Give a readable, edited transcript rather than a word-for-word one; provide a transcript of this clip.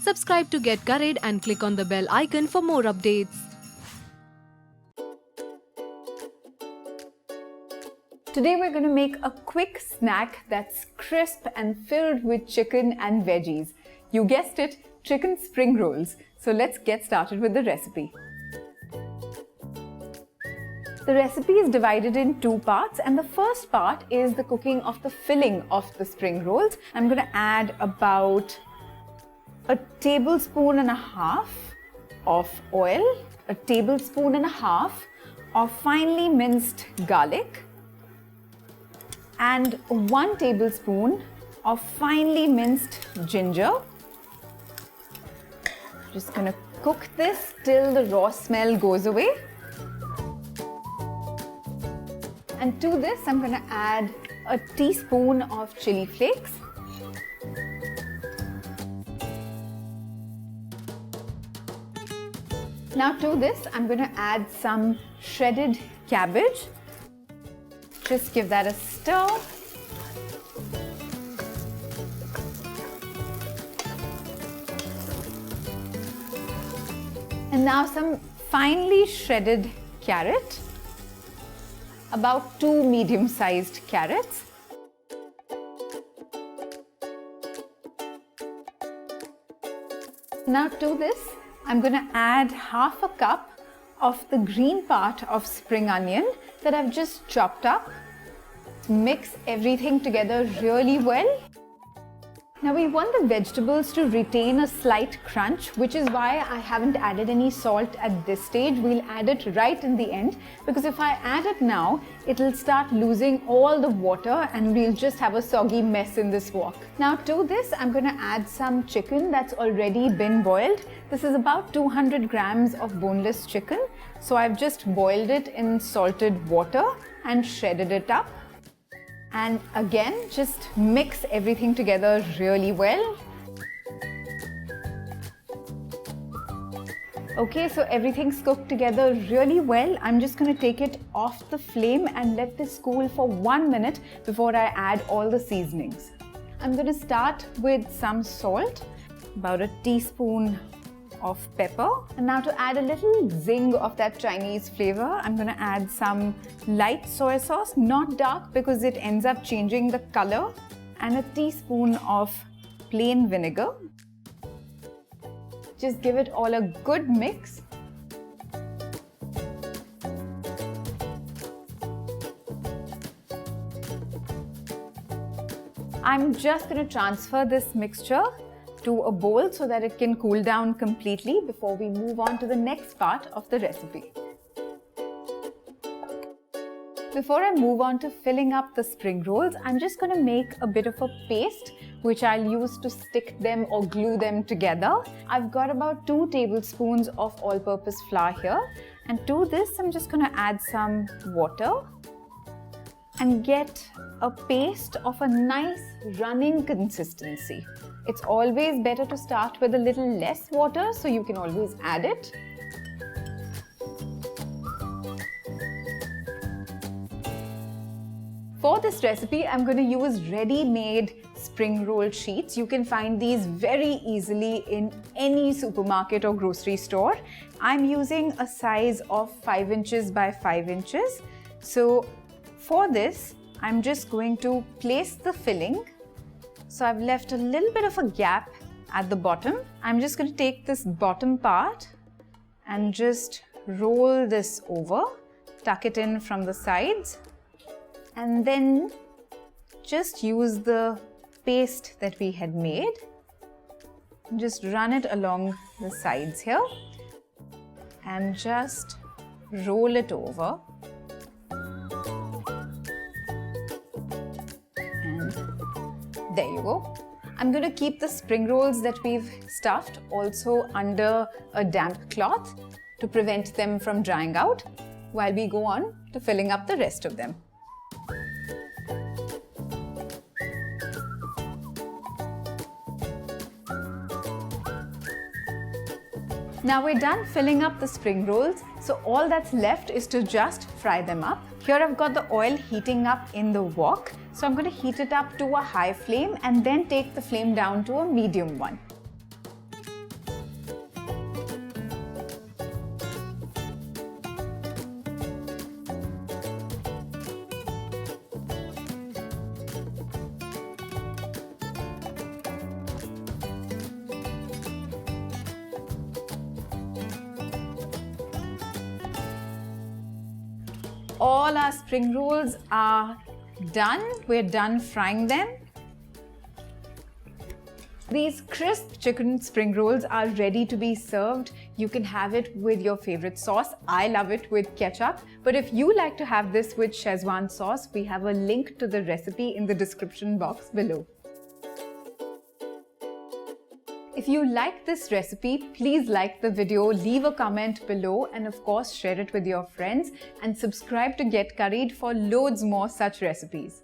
Subscribe to Get Curried and click on the bell icon for more updates. Today we're going to make a quick snack that's crisp and filled with chicken and veggies. You guessed it, chicken spring rolls. So let's get started with the recipe. The recipe is divided in two parts, and the first part is the cooking of the filling of the spring rolls. I'm going to add about a tablespoon and a half of oil, a tablespoon and a half of finely minced garlic, and 1 tablespoon of finely minced ginger. Just gonna cook this till the raw smell goes away. And to this, I'm gonna add a teaspoon of chili flakes. Now to this, I'm gonna add some shredded cabbage. Just give that a stir. And now some finely shredded carrot, about 2 medium-sized carrots. Now to this, I'm going to add half a cup of the green part of spring onion that I've just chopped up. Mix everything together really well. Now we want the vegetables to retain a slight crunch, which is why I haven't added any salt at this stage. We'll add it right in the end, because if I add it now, it'll start losing all the water and we'll just have a soggy mess in this wok. Now to this, I'm going to add some chicken that's already been boiled. This is about 200 grams of boneless chicken. So I've just boiled it in salted water and shredded it up. And again, just mix everything together really well. Okay, so everything's cooked together really well. I'm just going to take it off the flame and let this cool for 1 minute before I add all the seasonings. I'm going to start with some salt, about a teaspoon of pepper. And now to add a little zing of that Chinese flavor, I'm going to add some light soy sauce, not dark because it ends up changing the color, and a teaspoon of plain vinegar. Just give it all a good mix. I'm just going to transfer this mixture to a bowl so that it can cool down completely before we move on to the next part of the recipe. Before I move on to filling up the spring rolls, I'm just going to make a bit of a paste which I'll use to stick them or glue them together. I've got about 2 tablespoons of all-purpose flour here, and to this I'm just going to add some water and get a paste of a nice running consistency. It's always better to start with a little less water, so you can always add it. For this recipe, I'm going to use ready-made spring roll sheets. You can find these very easily in any supermarket or grocery store. I'm using a size of 5 inches by 5 inches. So for this, I'm just going to place the filling. So I've left a little bit of a gap at the bottom. I'm just going to take this bottom part and just roll this over, tuck it in from the sides, and then just use the paste that we had made. Just run it along the sides here and just roll it over. There you go. I'm going to keep the spring rolls that we've stuffed also under a damp cloth to prevent them from drying out while we go on to filling up the rest of them. Now we're done filling up the spring rolls, so all that's left is to just fry them up. Here I've got the oil heating up in the wok, so I'm going to heat it up to a high flame and then take the flame down to a medium one. all our spring rolls are done. We're done frying them. These crisp chicken spring rolls are ready to be served. You can have it with your favorite sauce. I love it with ketchup. But if you like to have this with Szechuan sauce, we have a link to the recipe in the description box below. If you like this recipe, please like the video, leave a comment below, and of course share it with your friends, and subscribe to Get Curried for loads more such recipes.